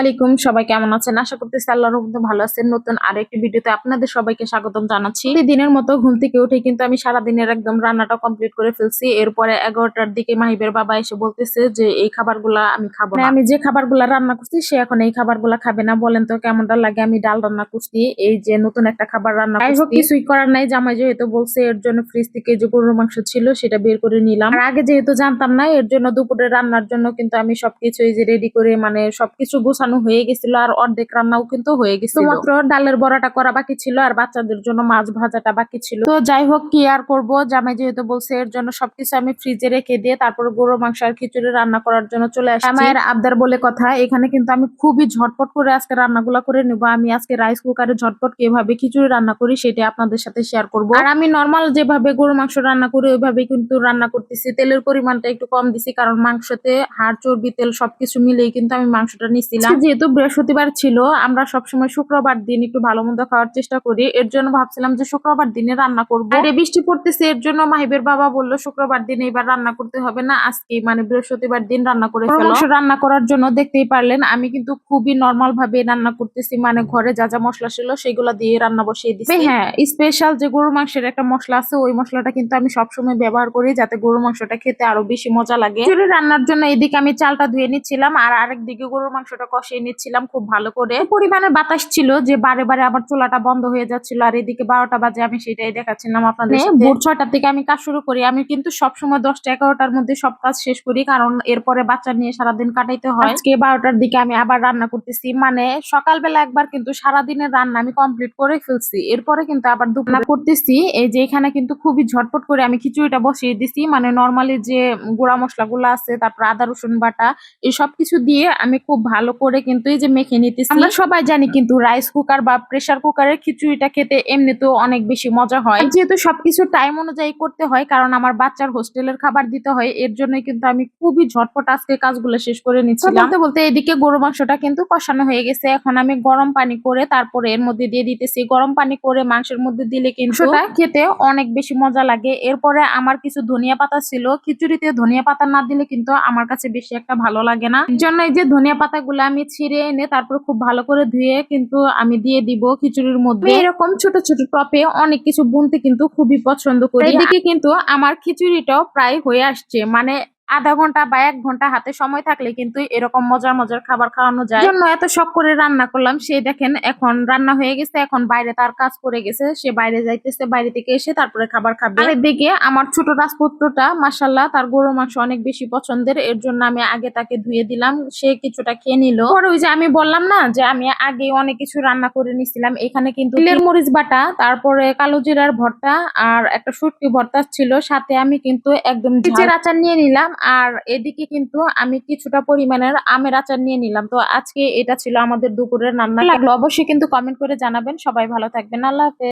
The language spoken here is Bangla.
আলাইকুম, সবাই কেমন আছেন? আশা করতেছি আল্লাহর রহমতে ভালো আছেন। নতুন আরেকটি ভিডিওতে আপনাদের সবাইকে স্বাগতম জানাচ্ছি। প্রতিদিনের মতো ঘুম থেকে উঠে কিন্তু আমি সারাদিনের একদম রান্নাটা কমপ্লিট করে ফেলছি। এরপরে 11টার দিকে মাহিবের বাবা এসে বলতেছে যে এই খাবারগুলা আমি খাবো না। আমি যে খাবারগুলা রান্না করছি সে এখন এই খাবারগুলা খাবে না। বলেন তো কেমনটা লাগে? আমি ডাল রান্না করছি, এই যে নতুন একটা খাবার রান্না করছি। কিছুই করার নাই, জামাই যেহেতু বলছে এর জন্য ফ্রিজ থেকে যে গরুর মাংস ছিল সেটা বের করে নিলাম। আর আগে যেহেতু জানতাম না, এর জন্য দুপুরে রান্নার জন্য কিন্তু আমি সবকিছু এই যে রেডি করে মানে সবকিছু গোছানো হয়ে গেছিল, আর অর্ধেক রান্নাও কিন্তু হয়ে গেছিল। মাত্র ডালের বড়াটা করা বাকি ছিল আর বাচ্চাদের জন্য মাছ ভাজাটা বাকি ছিল। তো যাই হোক, কি আর করবো, জামাই যেহেতু বলছে এর জন্য সবকিছু আমি ফ্রিজে রেখে দিয়ে তারপর গরুর মাংস আর খিচুড়ি রান্না করার জন্য চলে আসছি। জামাইয়ের আবদার বলে কথা, এখানে কিন্তু আমি খুবই ঝটপট করে আজকে রান্নাগুলা করে নিবো। আমি আজকে রাইস কুকারে ঝটপট কিভাবে খিচুড়ি রান্না করি সেটা আপনাদের সাথে শেয়ার করবো। আর আমি নর্মাল যেভাবে গরুর মাংস রান্না করি ওইভাবে কিন্তু রান্না করতেছি। তেলের পরিমাণটা একটু কম দিছি, কারণ মাংসতে হাড় চর্বি তেল সবকিছু মিলেই কিন্তু আমি মাংসটা নিচ্ছিলাম। যেহেতু বৃহস্পতিবার ছিল, আমরা সবসময় শুক্রবার দিন একটু ভালো মন্দ খাওয়ার চেষ্টা করি, এর জন্য ভাবছিলাম যে শুক্রবার দিনে রান্না করবো। আর বৃষ্টি পড়তেছে, এর জন্য মাহিবের বাবা বললো শুক্রবার দিনে এবার রান্না করতে হবে না, আজকে মানে বৃহস্পতিবার দিন রান্না করে ফেলো। রান্না করার জন্য দেখতেই পারলেন আমি কিন্তু খুবই নর্মাল ভাবে রান্না করতেছি, মানে ঘরে যা যা মশলা ছিল সেগুলো দিয়ে রান্না বসিয়ে দিচ্ছি। হ্যাঁ, স্পেশাল যে গরুর মাংসের একটা মশলা আছে, ওই মশলাটা কিন্তু আমি সবসময় ব্যবহার করি যাতে গরুর মাংসটা খেতে আরো বেশি মজা লাগে। খিচুড়ি রান্নার জন্য এদিকে আমি চালটা ধুয়ে নিচ্ছিলাম আর আরেক দিকে গরুর মাংসটা কষিয়ে নিচ্ছিলাম খুব ভালো করে। পরিমাণে বাতাস ছিল যে বারে বারে আবার চুলাটা বন্ধ হয়ে যাচ্ছিল, আর এদিকে 12টা বাজে আমি সেটাই দেখাচ্ছিলাম আপনাদের সাথে। ভোর 6টার থেকে আমি কাজ শুরু করি। আমি কিন্তু সবসময় 10টা 11টার মধ্যে সব কাজ শেষ করি, কারণ এরপরে বাচ্চা নিয়ে সারাদিন কাটাইতে হয়। আজকে 12টার দিকে আমি আবার রান্না করতেছি, মানে সকালবেলা একবার কিন্তু সারাদিনের রান্না আমি কমপ্লিট করে ফেলছি। এরপরে কিন্তু আবার দুপুরে করতেছি। এই যে এখানে কিন্তু খুবই ঝটপট করে আমি খিচুড়িটা বসিয়ে দিছি, মানে নর্মালি যে গুঁড়া মশলাগুলো আছে, তারপর আদা রসুন বাটা, এই সব কিছু দিয়ে আমি খুব ভালো করে কিন্তু এই যে মেখে নিতেছি। আমরা সবাই জানি কিন্তু রাইস কুকার বা প্রেসার কুকারের খিচুড়িটা খেতে এমনিতেও অনেক বেশি মজা হয়, যেহেতু সবকিছু টাইম অনুযায়ী করতে হয়, কারণ আমার বাচ্চার হোস্টেলের খাবার দিতে হয়। এর জন্য কিন্তু আমি খুবই ঝটপট আজকে কাজগুলো শেষ করে নিচ্ছিলাম। বলতে বলতে এদিকে গরু মাংসটা কিন্তু কষানো হয়ে গেছে। এখন আমি গরম পানি করে তারপরে এর মধ্যে দিয়ে দিতেছি। গরম পানি করে মাংসের মধ্যে দিলে কিন্তু খেতে অনেক বেশি মজা লাগে। এরপরে আমার কিছু ধনিয়া পাতা ছিল, খিচুড়িতে ধনিয়া পাতা না দিলে কিন্তু আমার কাছে বেশি একটা ভালো লাগে না। এর জন্য এই যে ধনিয়া পাতাগুলো আমি ছিঁড়ে এনে তারপর খুব ভালো করে ধুয়ে কিন্তু আমি দিয়ে দিব খিচুড়ির মধ্যে। এরকম ছোট ছোট টপে অনেক কিছু বুনতে কিন্তু খুবই পছন্দ করি। এদিকে কিন্তু আমার খিচুড়িটাও প্রায় হয়ে আসছে, মানে আধা ঘন্টা বা 1 ঘন্টা হাতে সময় থাকলে কিন্তু এরকম মজার মজার খাবার খাওয়ানো যায়। জন্য এত শখ করে রান্না করলাম। সে দেখেন এখন রান্না হয়ে গেছে, এখন বাইরে তার কাজ করে গেছে, সে বাইরে যাইতেছে, বাইরে থেকে এসে তারপরে খাবার খাবে। আর এদিকে আমার ছোট রাজপুত্রটা মাশাআল্লাহ তার গরুর মাংস অনেক বেশি পছন্দের, এর জন্য আমি আগে তাকে ধুয়ে দিলাম, সে কিছুটা খেয়ে নিল। পরে ওই যে আমি বললাম না যে আমি আগে অনেক কিছু রান্না করে নিছিলাম, এখানে কিন্তু তিলের মরিচ বাটা, তারপরে কালো জিরার ভর্তা আর একটা শুটকি ভর্তা ছিল, সাথে আমি কিন্তু একদম ঝালের আচার নিয়ে নিলাম। আর এদিকে কিন্তু আমি কিছুটা পরিমাণের আমের আচার নিয়ে নিলাম। তো আজকে এটা ছিল আমাদের দুপুরের রান্না। লাগলো অবশ্যই কিন্তু কমেন্ট করে জানাবেন। সবাই ভালো থাকবেন, আল্লাহ হাফেজ।